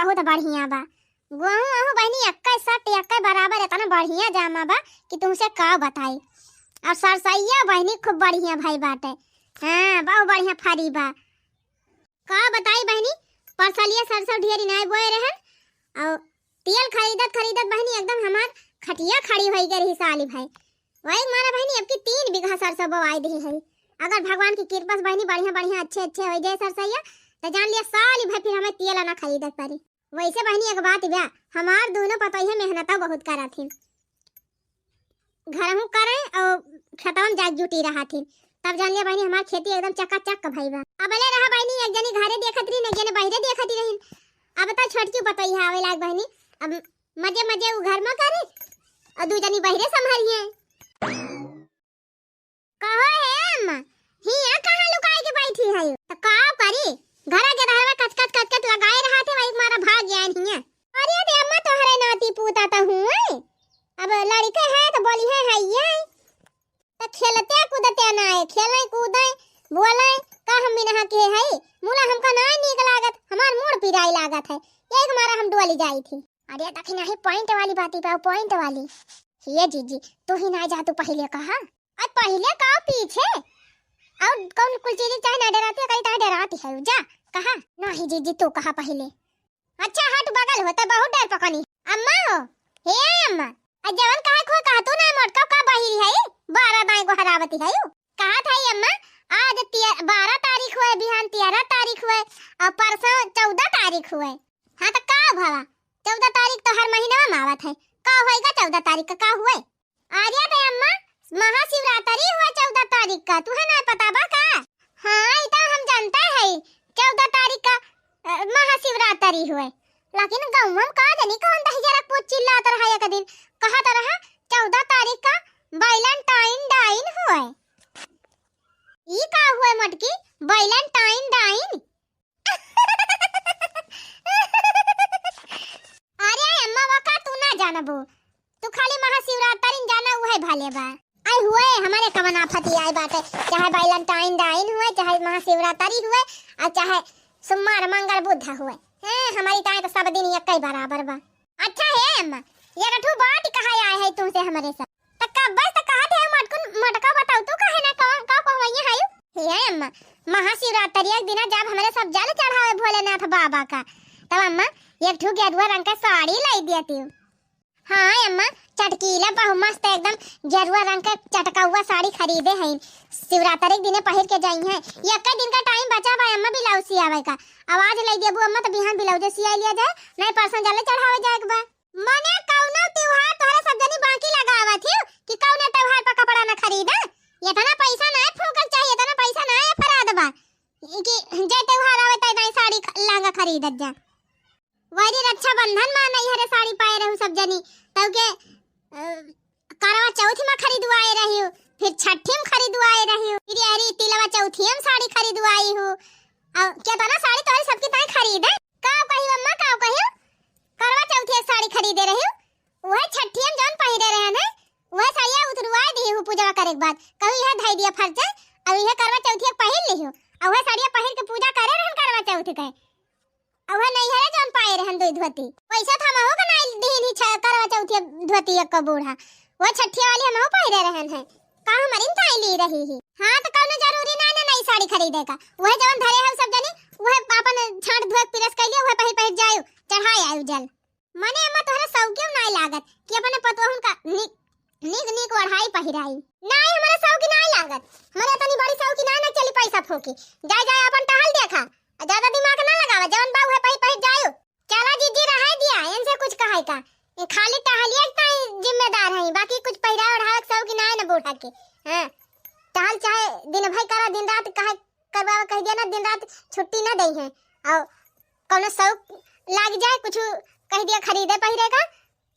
बहुत बढ़िया बा। गेहूं आहू बहनी एक्का सट एक्का बराबर इतना बढ़िया जामा बा कि तुमसे का बताई। और सरसैया बहनी खूब बढ़िया भाई बाटे। हां बहुत बढ़िया फारी बा। का बताई बहनी परसलिया सरसों ढेरी नहीं बोए रहन और तेल खरीदत खरीदत बहनी एकदम हमार खटिया खड़ी होई गई साली भाई। वही मारा बहनी अब की 3 बीघा सरसों बोआई दी है। अगर भगवान की कृपा से बहनी बढ़िया बढ़िया अच्छे अच्छे हो जाए सरसैया तो जान लिया साली भाई फिर हमें तेल ना खरीदत पड़ी। वैसे बहनी एक बात बा हमार दोनों पतोहिया मेहनता बहुत करा थी। घर हूं करे और खेतवा में जाग जुटी रहा थी। तब जान लिया बहनी हमार खेती एकदम चकाचक भई बा। अब ले रहा बहनी एक जनी घरे देखत रही, एक जने बाहरे देखत रही। अब तो छोटकी पतोहिया आवे लाग बहनी। अब मजे मजे उ घर में करे और दू जनी बाहरे संभालिए। कहो है अम्मा हिया कहां लुकाई के बैठी है? तो का करी घरा के रहवा कच लगाए रहा थे वही मारा भाग गया हिया। अरे दे अम्मा तोहरे नाती पूता त हूं। अब लड़के है तो बोली है ये तो खेलते कूदते ना है, खेले कूदे बोले का हम भी नहा के है मुला हमका ना नीक लागत, हमार मूड पिराई लागत है। एक मारा हम डोली जाई थी। अरे देखी नहीं पॉइंट वाली बाती पे पॉइंट वाली। ये जीजी तू ही ना जा, तू पहले कहा और पहले का पीछे और कौन कुल चीज चाहे ना डराती कहीं ता डराती है जा कहा नहीं जीजी तू कहा पहले। अच्छा हट बगल होता बहुत डर पकनी। अम्मा हो हे अम्मा जवन कहा खो कहा तू ना मोटका का बाहिरी है 12 दाई को हरावती है कहा था अम्मा। आज 12 तारीख हुए, बिहान 13 तारीख हुए और परसों 14 तारीख हुए। हां तो का भवा 14 तारीख तो हर महीना में आवत है। का होएगा 14 तारीख का हुए? आर्या दे अम्मा महाशिवरात्रि हुआ 14 तारीख का, तुम्हें ना पता बा का? हां इतना हम जानते हैं 14 तारीख का महाशिवरात्रि हुए। लेकिन गांव में का जानी कौन दहिया रख चिल्लाता रहा एक दिन कहा तो रहा 14 तारीख का वैलेंटाइन डाइन हुए। ई का हुए मटकी वैलेंटाइन डाइन? अरे अम्मा वाका तू ना जानबो, तू खाली महाशिवरात्रि जाना हुए भाले बा। आई हुए हमारे कवन आफत आई बात है, चाहे वैलेंटाइन डाइन हुए चाहे महाशिवरात्रि हुए और चाहे सोमवार मंगल बुध हुए। हमारी ताए तो सब दिन एक ही बराबर बा। अच्छा है अम्मा ये रठू बात कहा आए है तुमसे हमारे साथ तक का बस तक कहा थे मटका बताओ तू कहे ना कौन का कहवैया है हे अम्मा महाशिवरात्रि एक दिन जब हमारे सब जल चढ़ावे भोलेनाथ बाबा का तब अम्मा एक ठू गेरुआ रंग का साड़ी लाई देती हूं। हां अम्मा चटकीला बहु मस्त एकदम गेरुआ रंग का चटका हुआ साड़ी खरीदे हैं शिवरात्रि के दिन पहन के जाई है। एक दिन का टाइम बचा बा अम्मा ब्लाउज सियावे का। आवाज लाई देबू अम्मा तो बिहान ब्लाउज सिया लिया जाए नहीं परसों जले चढ़ावे जाए बा। मने कौनो त्योहार तोरा सब जनी बाकी लगावा थी कि कौनो त्योहार पर कपड़ा ना खरीदा। इतना पैसा ना फूकल चाहिए, इतना पैसा ना फराद बा कि जे त्योहार आवे त नई साड़ी लहंगा खरीदत जा। वही रक्षाबंधन में नहीं हरे साड़ी पाए रहू सब जनी तब के करवा चौथ में खरीदवाए रही हूं, फिर छठी में खरीदवाए रही हूं, फिर यारी तिलवा चौथी में साड़ी खरीदवाई हूं। और क्या तो ना साड़ी तोरे सबकी ताई खरीदे का कहियो अम्मा का कहियो करवा चौथी साड़ी खरीदे रही हूं वह छठी में जौन पहिरे रहे ना वह साड़िया उतरवाए दी हूं पूजा करे के बाद कभी यह धाई दिया फर्ज और यह करवा चौथी पहन ली हूं और वह साड़िया पहन के पूजा करे रहन करवा चौथ के और वह नहीं है जौन पाए रहन दो धोती पैसा था हो का नहीं दिन ही करवा चौथी धोती एक का बूढ़ा वो छठी वाली हम पहिरे रहन है का हमारी ताई ली रही है। हां तो कोनो जरूरी ना ना नई साड़ी खरीदे का वह जवन धरे है सब जनी वह अपन छाट धोक पिरस कइले वह पहिर जायो चढ़ाए आयु जल। मने अम्मा तोहरा सौ क्यों नहीं लागत कि अपने पतोहन का निक ओढ़ाई पहिराई नहीं हमारा सौ की नहीं लागत। हमारे तनी बड़ी सौ की ना चली पैसा फूकी जाय जाय अपन टहल देखा ज्यादा दिमाग ना लगावा जवन बाऊ है पहिर जायो। चला जीजी रहा दिया इनसे कुछ कहे का ये खाली टहलिया ताई जिम्मेदार है बाकी कुछ पहिरा ओढ़ावक सौ की ना ना बोठा के। हां टहल चाहे दिन भर करा दिन रात कहे करवावा कह दिया ना दिन रात छुट्टी ना दई है और कोनो सौ लाग जाए कुछ कह दिया खरीदे पहिरे का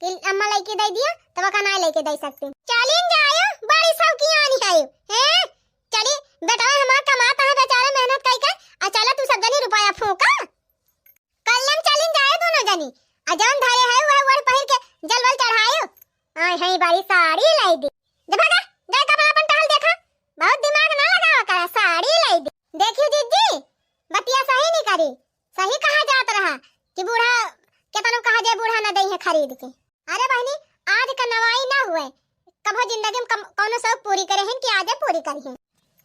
कि अम्मा लेके दे दिया तब का ना लेके दे सकती। चलिन जायो बड़ी सौ की आनी आयो हैं चली बेटा हमारा कमाता है बेचारा मेहनत कई के आ चला तू सब जनी रुपया फूका कल्लम चलिन जाए दोनों जनी आ जवन धारे है वह वर पहिर के जलवल चढ़ायो। आय है बड़ी साड़ी लाई दी देखा जा कपड़ा अपन टहल देखा बहुत दिमाग ना लगावा करा साड़ी लाई दी। देखियो जीजी बतिया सही नहीं करी सही कहा जात रहा कि बूढ़ा केतनो कहा जाए बूढ़ा ना दई है खरीद के। अरे बहनी आज का नवाई ना हुए, कभो जिंदगी में कौनो शौक पूरी करे हैं कि आज पूरी करी है।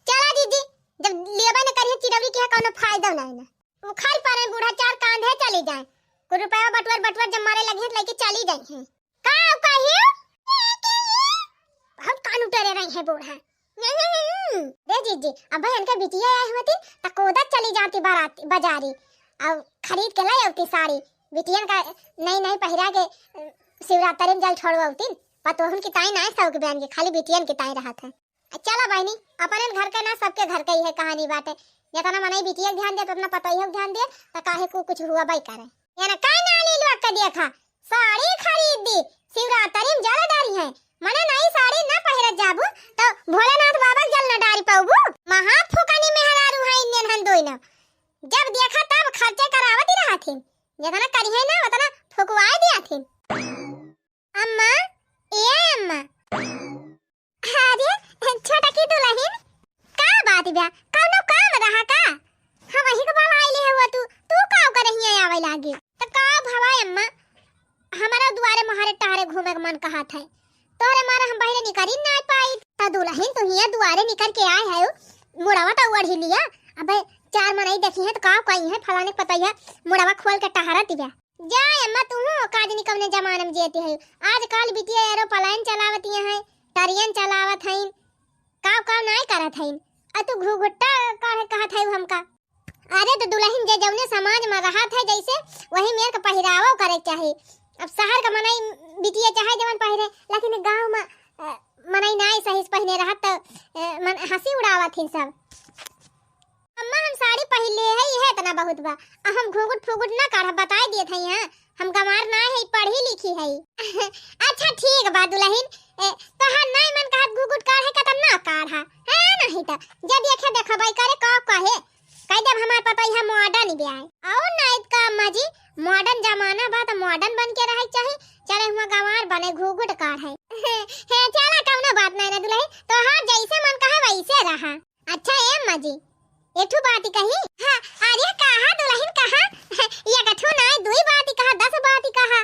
चला दीदी जब लेबे न करिए चिरवरी के कौनो फायदा नहीं ना, वो खाई पारे बूढ़ा चार कांधे चली जाए, कुछ रुपया बटवर जब मारे लगे लेके चली जाई है। का कहियो बहुत कान उतरे रही है बूढ़ा। रे जीजी अब भाई इनके बिटिया आई होती त कोदा चली जाती बारात बाजारी अब खरीद के लाई होती साड़ी, बिटियन का नई पहिरा के शिवरात्रि में जल छोड़वाती पतोहन की ताई ना सब के बहन के खाली बिटियन की ताई रहत है। चला बहनी अपन घर के ना सबके घर के ही है कहानी बाटे, जितना मनाई बिटिया ध्यान दे उतना पतोहियो ध्यान दे त काहे को कुछ हुआ बाई करे। याना काई ना ले लो का देखा साड़ी खरीद दी शिवरात्रि में जल डारी है, मने नई साड़ी ना पहिरत जाबू तो भोलेनाथ बाबा जल न डारी पाऊबू। महा फुकानी मेहरारू है इंडियन हन दोइना, जब देखा तब खर्चे करावत ही रहथिन, जितना करी है ना उतना फुकवाए दियाथिन। अम्मा ए अम्मा अरे छोटा की दुल्हन का बात बा कौनो काम रहा का? हम वही के बाल आइले है तू का करही है आवे लागे त का भवाई अम्मा हमारा दुआरे महारे टहरे घूमे के मन कहत है, तोरे मारे हम बाहर निकल ना पाई त दुल्हन तो हिया दुआरे निकल के आए है मुड़ावा त ओढ़ी लिया। अबे चार मनई देखी है तो का कही है फलाने पता है मुड़ावा खोल के टहरा दिया। जा अम्मा तू काजनी कवने जमाने में जीती है, आजकल बिटिया एरोप्लेन चलावती है टरियन चलावत है का नहीं करत है आ तू घुघुट्टा काहे कहत है हमका। अरे तो दुल्हन जे जौने समाज में रहत है जैसे वही मेर के पहिरावो करे चाहिए। अब शहर का मनई बिटिया चाहे जवन पहिरे लेकिन गांव में मनई नहीं सही से पहने रहत तो मन हंसी उड़ावत है सब। अम्मा हम साड़ी पहले है यह इतना बहुत बा हम घुघुट फुगुट ना काढ़ बताए दिए थे यहाँ हम गमार ना है पढ़ी लिखी है। अच्छा ठीक बा दुल्हन तोहार नहीं मन कहत घुघुट काढ़े का त ना काढ़ा है नहीं त जब देखे देखबाई करे का कहे कह जब हमार पता है मॉडर्न भी आए और नाइट का अम्मा जी मॉडर्न जमाना बा त मॉडर्न बन के रहे चाहे चले हुआ गमार बने घुघुट काढ़े है चला कौनो बात नहीं ना दुल्हन तोहार जैसे मन कहे वैसे रहा। अच्छा ए अम्मा जी एठू बात कही हां अरे कहा दुल्हन कहा ये कठू ना दुई बात कहा 10 बात कहा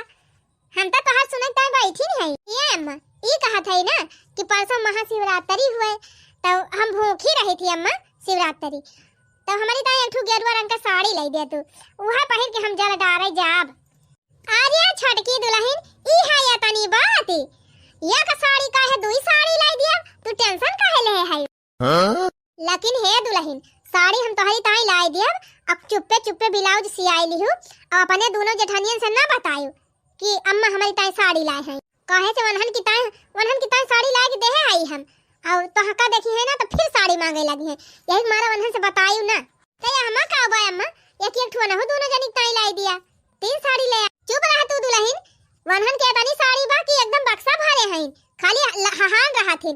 हम तो तोहार सुनत बैठी नहीं है। ये अम्मा ई कहा था ना कि परसों महाशिवरात्रि हुए तो हम भूखी रही थी अम्मा शिवरात्रि तो हमारी ताई एठू गेरुआ रंग का साड़ी लाई दे तू वहां पहन के हम जल डारे जाब। अरे छटकी दुल्हन ई है या तनी बात या का साड़ी काहे दुई साड़ी लाई दिया तू टेंशन काहे ले है हां लेकिन हे दुल्हन साड़ी हम तोहरी ताई लाई दिया अब चुप्पे ब्लाउज सियाई लिहु और अपने दोनों जेठानियन से ना बतायो कि अम्मा हमारी ताई साड़ी लाए हैं काहे से वनहन की ताई साड़ी ला के देहे आई हम और तो हका देखी है ना तो फिर साड़ी मांगे लगी है यही मारा वनहन से बतायो ना तो ये हमा का बा अम्मा एक ठुआ ना हो दोनों जनी ताई लाई दिया 3 साड़ी ले चुप रह तू दुल्हन वनहन के तनी साड़ी बाकी एकदम बक्सा भरे हैं खाली हाहान रहा थे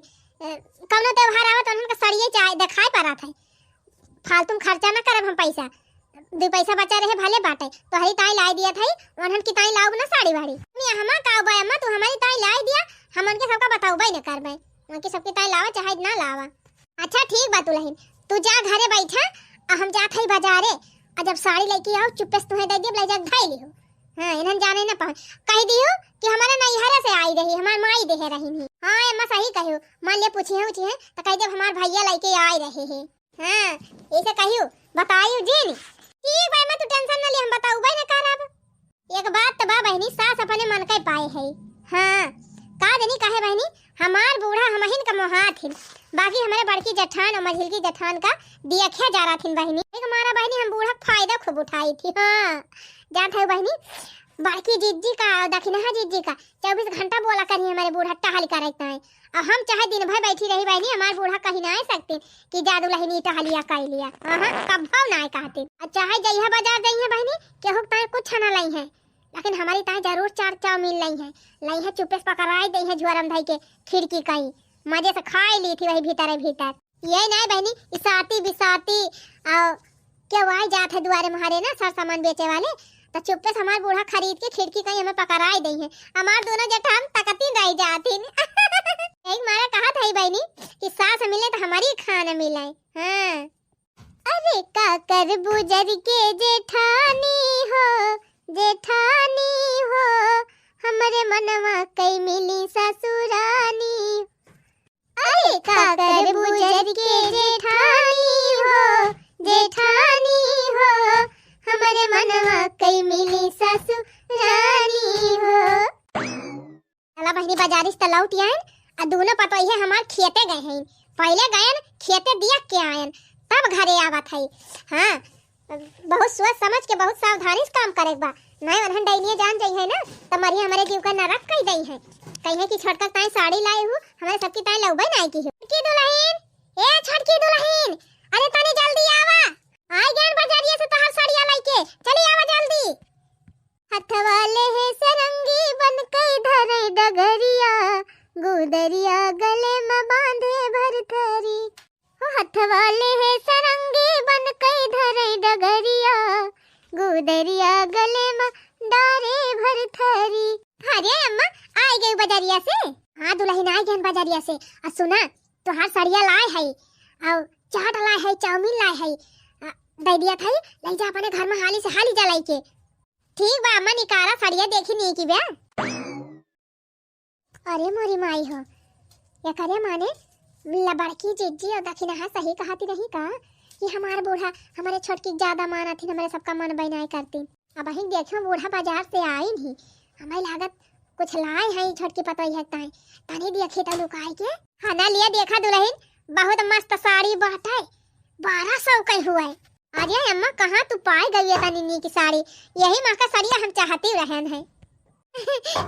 कौनो त्योहार आवत वनहन का साड़िए चाहे दिखाई पड़ा था फालतू खर्चा ना करब हम पैसा 2 पैसा बचा रहे भले बाटे तो हरी ताई लाई दिया थई वनहन की ताई लाऊ ना साड़ी वाड़ी मैं हमा का बा अम्मा तू हमारी ताई लाई दिया हम उनके सबका बताऊ भाई न करबे उनके सबकी ताई लावा चाहे ना लावा। अच्छा ठीक बा दुल्हन तू जा घरे बैठा हम जात हई बाजारे और जब साड़ी लेके आओ चुप्पे से तुम्हें दे दियो ले जा भाई लियो। हां इन्हन जाने ना पाए कह दियो कि हमारे नैहरा से आई रही हमार माई देहे रही नहीं। हां अम्मा सही कहियो मान ले पूछे तो कह दे हमार भैया लेके आए रहे हैं। हां ऐसे कहियो बताइयो जी नहीं ठीक भाई मैं तू टेंशन ना ले हम बताऊ भाई ना करब। एक बात तो बा बहनी सास अपने मन के पाए है। हां का जनी काहे बहनी हमार बूढ़ा हमहिन का मोहात है बाकी हमारे बड़की जेठान और मझिलकी जेठान का देखा जा रहा थी बहनी एक हमारा बहनी हम बूढ़ा फायदा खूब उठाई थी। हां जात है बहनी बड़की जीजी का दक्षिणा जीजी का 24 घंटा बोला करी हमारे बूढ़ा टहल करता है और हम चाहे दिन भर बैठी रही बहनी हमारे बूढ़ा कहीं ना आ सकते कि जादू लहनी टहलिया कर लिया कब भाव ना कहते चाहे जइहा बाजार जइहा बहनी केहू ताए कुछ ना लाई है लेकिन हमारी ताए जरूर 4 चाउमीन लाई है चुप्पे से पकड़ाई दई है झुआरम भाई के खिड़की कहीं मजे से खाई ली थी वही भीतर ये नहीं बहनी इसाती बिसाती और क्या वाई जात है दुआरे महारे ना सर सामान बेचे वाले तो चुप्पे से हमार बूढ़ा खरीद के खिड़की कहीं हमें पकड़ाई दी है हमार दोनों जेठान तकती रह जाती एक मारा कहा था बहनी कि सास मिले तो हमारी खाना मिले। हाँ अरे का कर बुजर के जेठानी हो जेठानी हो हमरे मनवा कई मिली ससुरानी। अरे का करबू जर के जेठानी हो हमरे मनवा कई मिली ससुरानी हो। चला बहनी बाजारिस त लौट आयन आ दोनों पतोहिए हमार खेते गए हैं। पहले गए खेते दिया के आयन तब घरे आवत है। हाँ बहुत सोच समझ के बहुत सावधानी से काम करे बा। नहीं वरहन डैनिया जान जाई है ना त मरी हमारे जीव का नरक कई दई है। कहीं कि छोटका ताई साड़ी लाई हूँ हमारे सबकी ताई लौबे नहीं की हो। की दुल्हन ए छोटकी दुल्हन अरे तनी जल्दी आवा। आई गन बाजारिया से तोहार साड़िया लाई के चली आवा जल्दी। हथवाले है सरंगी बन कई धरे डगरिया गुदरिया गले में बांधे भरथरी। हथवाले है सरंगी बन कई धरे डगरिया गुदरिया गले में डारे भरथरी। अरे अम्मा आई गई बाजारिया से। हाँ दुल्हन आई गई बाजारिया से। आ सुना तोहार साड़िया लाए है और चाट लाए है चाउमीन लाए है दे दिया था ले जा अपने घर में हाली से हाली जा लाई के। ठीक बा अम्मा निकारा साड़िया देखी नहीं की बे। अरे मोरी माई हो या करे माने लबड़की जिज्जी और दखिना सही कहती नहीं का कि हमार बूढ़ा हमारे छोटकी ज्यादा माना थी हमारे सबका मन बनाई करती। अब अही देखो बूढ़ा बाजार से आई नहीं हमें लागत कुछ लाए हैं छोटकी पतोई है ताई तनी दिया खेता लुकाई के। खाना लिया देखा दुल्हन बहुत मस्त साड़ी बाटे 1200 का हुआ है। अरे अम्मा कहाँ तू पाई गई है तनी की साड़ी यही माँ का साड़िया हम चाहती रहन है।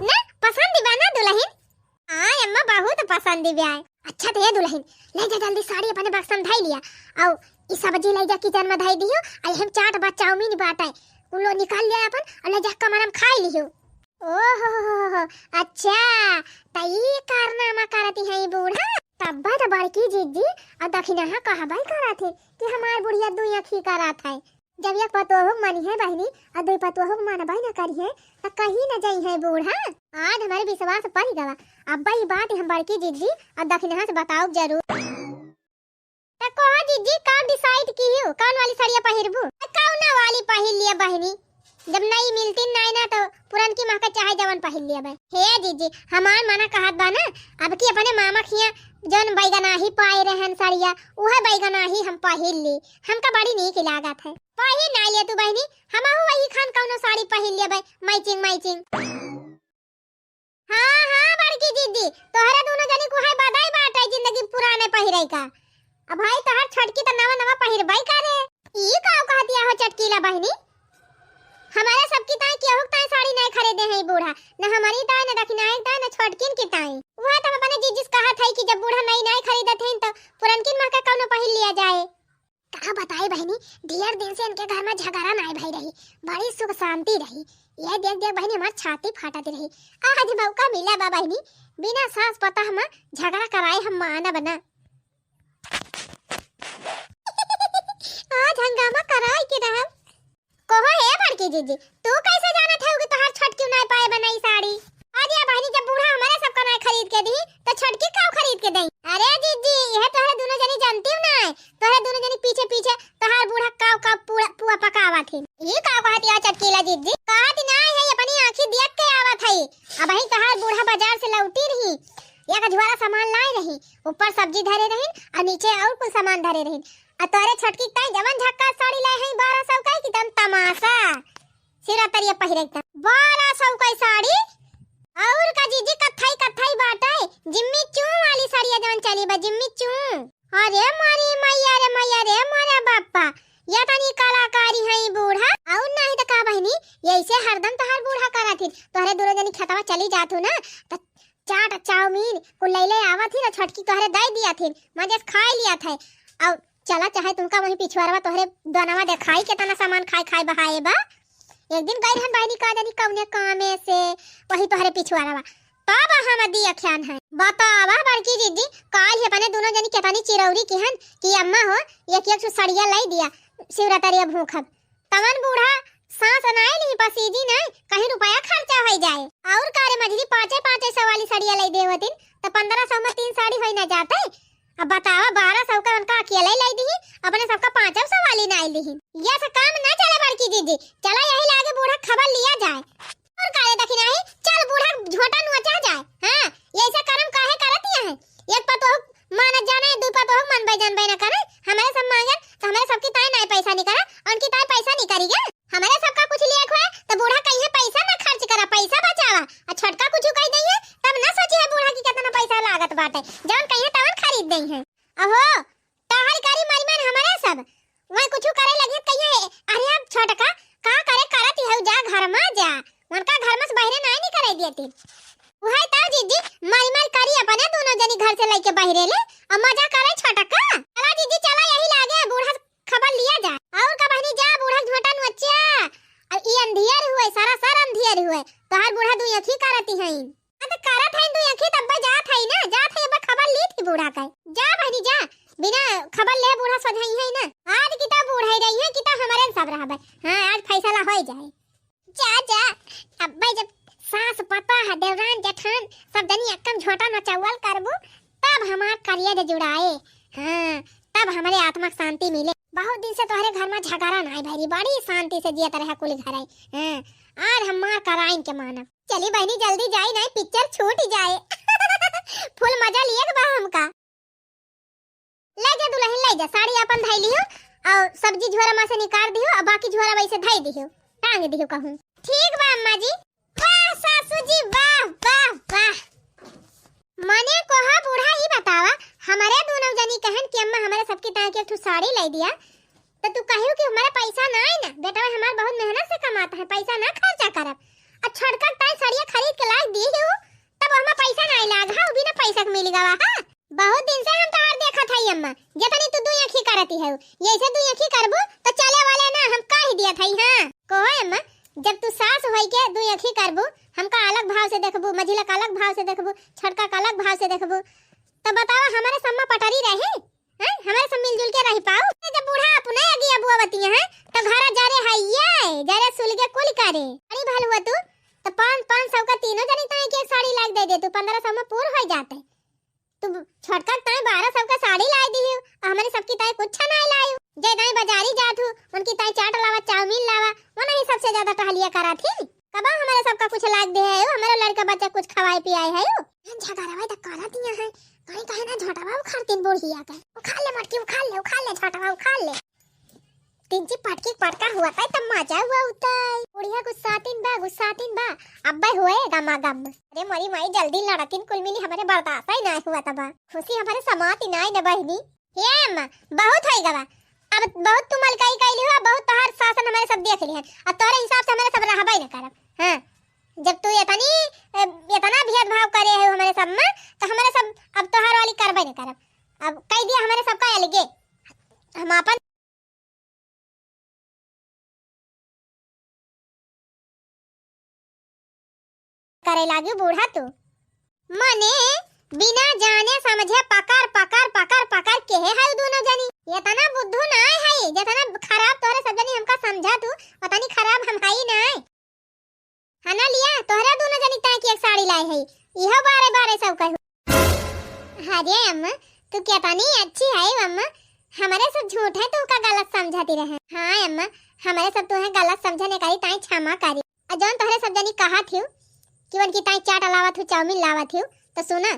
ना पसंद बा ना दुल्हन। हाँ अम्मा बहुत पसंद बा। अच्छा तो ये दुल्हन ले जा जल्दी साड़ी अपने बक्सा में धाई लिया और इस सब्जी ले जा किचन में धाई दियो और हम चाट बा चाउमीन बाटे उन लोग निकाल लिया अपन और ले जा कमरा में खाई लियो। ओहो अच्छा तई कारनामा करती है बूढ़ा तब्बा तो बड़की जिज्जी और दखिना कहा भाई करा थे कि हमार बुढ़िया दो आँखी करा था। जब एक पतोह मनी है बहनी और दो पतोह माना भाई न करी है तो कहीं न जाई है बूढ़ा। आज हमारे विश्वास पड़ गवा। अब ये बात हम बड़की जिज्जी और दखिना से बताओ जरूर। तो कहो जिज्जी कब डिसाइड की हो कौन वाली साड़ियाँ पहिरबू? कौन वाली पहिर लिया बहनी जब नहीं मिलती नहीं ना तो पुरान की माँ का चाहे जवन पहिर लिया भाई। हे जिज्जी हमार मना कहत बा ना अब की अपने मामा खिया जौन बैगना ही पाए रहन साड़िया वह बैगना ही हम पहिर ली हमका बड़ी नीक लागत है। पहिर ना लिया तू बहनी हम वही खान कौनो साड़ी पहिर लिया भाई मैचिंग। हाँ हाँ बड़की जिद्दी तोहरा दोनों जने को है बधाई बाटे जिंदगी पुराने पहिरे का। अब भाई तोहर छटकी तो नवा पहिरबई करे ई का कहतिया हो चटकीला बहनी। हमारे सबकी ताई केहू ताई साड़ी नहीं खरीदे हैं बूढ़ा न हमारी ताई न दखिना ताई न छोटकिन की ताई। वह तो अपने जीजिस कहा था कि जब बूढ़ा नहीं खरीदत हैं तो पुरनकिन माँ का कौनो पहिर लिया जाए। कहा बताई बहनी ढेर दिन से इनके घर में झगड़ा नहीं भई रही बड़ी सुख शांति रही। यह देख बहनी हमार छाती फाटती रही। आज मौका मिला बा बहनी बिना सास पता हम झगड़ा कराए हम माना बना। आज हंगामा कराई के रहा कहो हे बड़की जीजी तू कैसे जानत है कि तोहार छटकी नहीं पाए बनाई साड़ी? अरे बहनी जब बूढ़ा हमारे सबका नहीं खरीद के दी तो छटकी क्यों खरीद के दई? अरे जीजी यह तोहरे दोनों जनी जानती हो ना तोहरे दोनों जनी पीछे तोहार बूढ़ा काव पुआ पकावा थी। ये काव कहती है चटकीला जीजी कहती ना है अपनी आंखी देख के आवत है। अब ही तोहार बूढ़ा बाजार से लौटी रही एक झोरा सामान लाई रही ऊपर सब्जी धरे रही और नीचे और कुछ सामान धरे रही तोरे छटकी ताई जवन झक्का साड़ी लाए हैं 1200 का की तम तमाशा सिरा तरिया पहिरे था 1200 का साड़ी और का जीजी कथाई बाटे जिम्मी चू वाली साड़ी जवन चली बा जिम्मी चू। अरे मारी मैया रे मारे बापा या तनी कलाकारी है बूढ़ा और नहीं तो का बहनी ऐसे हरदम तोहार बूढ़ा करा थी तोहरे दोनों जनी खेतवा चली जातू ना तो चाट चाउमीन को ले आवा थी ना छटकी तोहरे दे दिया थी मजे खा लिया था। और चला चाहे तुमका वही पिछवारवा तोहरे दोनवा देखाई केतना सामान खाई बहाए बा। एक दिन गई रहन बहनी का जानी कौने कामे से वही तोहरे पिछवारवा तब हम दी अख्यान है। बतावा बड़की जीजी काल ही अपने दोनों जनी केतानी चिरौरी किहन कि अम्मा हो एक साड़िया लाई दिया शिवरात्रिया भूखब तमन बूढ़ा सांस नाई नहीं पसीजी नहीं कहीं रुपया खर्चा हो जाए और कारे मझली 500 वाली साड़िया लाई देवतिन तो 1500 में 3 साड़ी होई ना जाते। अब बतावा 1200 का उनका अकेला ही लाई दी अपने सबका 500 वाली ना लिही ये से काम ना चले बड़की दीदी चला यही लागे बूढ़ा खबर लिया जाए और काले दखी नहीं चल बूढ़ा झोटा नोचा जाए हां ये ऐसा कर्म काहे करती है एक पतो मान जाने दू पतो मन भाई जान भाई ना करे हमारे सब मांगे तो हमारे सबकी ताई नहीं पैसा नहीं करा उनकी ताई पैसा नहीं करी गया हमारे सबका कुछ लिए हुआ तो बूढ़ा कहीं पैसा ना खर्च करा पैसा बचावा और छोटका कुछ कह दई है तब ना सोची है बूढ़ा की कितना पैसा लागत बाटे जौन कहीं तवन खरीद दई है अहो ताहर कारी मारी मन हमारे सब वही कुछ करे लगे कहीं अरे अब छोटका का करे करत है जा घर में जा उनका घर में से बाहर नहीं करे देती वही ता जीजी मारी मारी करी अपने दोनों जनी घर से लेके बाहर ले और मजा करे छोटका चला जीजी चला यही लागे बूढ़ा खबर लिया जा और का बहनी जा बूढ़ा झोटा नोचा और ई अंधियर हुए सारा अंधियर हुए तोहार बूढ़ा दू अखी करती है तो करत है दू अखी तब जात है ना जात है अब खबर ली थी बूढ़ा का जा बहनी जा बिना खबर ले बूढ़ा सधाई है ना आज की तो बूढ़ा रही है कि तो हमारे सब रहबे हां आज फैसला हो जाए जा जा अब भाई जब सास पता है देवरान जेठान सब जनी एकदम झोटा नचावल करबू तब हमार करियर जुड़ाए हां तब हमारे आत्मा को शांति मिले बहुत दिन से तोहरे घर में झगड़ा नहीं भरी बड़ी शांति से जियत रहे कुल घर है हां आज हमार कराइन के मानब चली बहनी जल्दी जाई नहीं पिक्चर छूट जाए फुल मजा लिए के बा हमका ले जा दुल्हन ले जा साड़ी अपन धई लियो और सब्जी झोरा में से निकाल दियो और बाकी झोरा वैसे धई दियो टांग दियो कहूं ठीक बा अम्मा जी वाह सासू जी वाह वाह वाह मने कोहा बूढ़ा ही बतावा हमारे दोनों जनी कहन कि अम्मा हमारे सबकी ताई के एक साड़ी ले दिया तो तू कहियो कि हमारे पैसा ना है ना बेटा हमार बहुत मेहनत से कमाता है पैसा ना खर्चा करब और छोड़कर ताई साड़ियां खरीद के ला दी हो तब हमें पैसा ना लाग हां बिना पैसा के मिलेगा हां बहुत दिन से हम तोहार देखा था अम्मा जतनी तू दू आंखी करती है ये से दू आंखी करबो तो चले वाले ना हम कह दिया था हां कोहे अम्मा जब तू सास होई के दू आंखी करबो हमका अलग भाव से देखबो मझिला का अलग भाव से देखबो छड़का का अलग भाव से देखबो तब बताओ हमारे सम्मा पटरी रहे हैं हमारे सब मिलजुल के रह पाओ जब बूढ़ा अपने आगे अबुआवती है तो घर जा रे है जरे सुलगे कुल करे अरे भाल हुआ तू तो 500 का तीनों जनी ताई की एक साड़ी लाग दे 1500 में पूरा हो जाता है तू छोटका ताई 1200 का साड़ी ला दी हो हमारे सबकी ताई कुछ ना लाई जे ताई बाजारी जात हो उनकी ताई चाट लावा चाउमीन लावा वो नहीं सबसे ज्यादा टहलिया करा थी कबा हमारे सबका कुछ लाग दे है हमारा लड़का बच्चा कुछ खवाए पियाए है झगड़ा भाई तो करा दिया है कहीं कहीं ना झोटा बाबू खातिन बुढ़िया का खा ले मटकी खा ले छोटा बाबू खा ले तीन ची पटकी पटका हुआ था तब मजा हुआ उताई बुढ़िया गुस्सातीन बा अब्बा हुए गमा गम अरे मरी माई जल्दी लड़किन कुल मिली हमारे बर्दाश्त ही ना हुआ तबा खुशी हमारे समाती ना न बहनी हे अम्मा बहुत है गवा अब बहुत तुम अलकाई कैली हो बहुत तोहार शासन हमारे सब देख ली है अब तोरे हिसाब से हमारे सब रहबे न करब हां जब तू इतना भेदभाव करे है हमारे सब में तो हमारे सब अब तोहार वाली करबे न करब अब कह दिया हमारे सबका अलगे हम अपन करे लागी बूढ़ा तू मने बिना जाने समझे पकड़ के है दोनों जनी ये तना बुद्धू ना है जितना खराब तोरे सब जनी हमका समझा तू पता नहीं खराब हम हाई ना है ना लिया तोरे दोनों जनी ता की एक साड़ी लाई है इहो बारे सब कहू अरे अम्मा तू क्या तानी अच्छी है अम्मा हमारे सब झूठ है तू का गलत समझाती रहे हां अम्मा हमारे सब तो है गलत समझने का ताई क्षमा करी और जौन तोरे सब जनी कहा थी कि उनकी ताई चाट लावत हो चाउमीन लावत हो तो सुना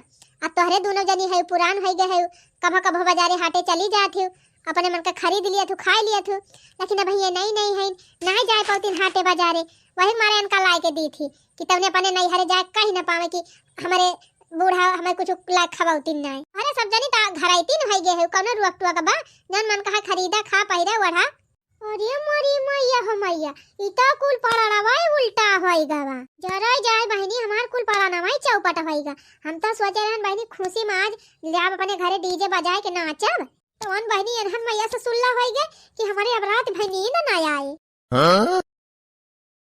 अब तोहरे दोनों जनी है पुरान हो गए है कभो बाजारे हाटे चली जात हो अपने मन का खरीद लिया तू खा लिया तू लेकिन अब ये नहीं है नहीं जाए पाती हाटे बाजारे वही मारे उनका लाई के दी थी कि तवने अपने नहीं हरे जाए कहीं ना पावे कि हमारे बूढ़ा हमें कुछ लायक खवाउती नहीं अरे सब जनी ता घर आईती न हो गए है कोनो रुक टुआ का बा जन मन का खरीदा खा पहिरा वढ़ा अरे मरी मैया हो मैया इता कुल पराणावाई उल्टा होइगा बा जरा जाए बहनी हमार कुल पराणावाई चौपट होइगा हम तो सोचे रहन बहनी खुशी में आज जाब अपने घरे डीजे बजाए के नाचब तो अन बहनी अनहन मैया से सुल्ला होइगे कि हमारे अब रात भनी ना आए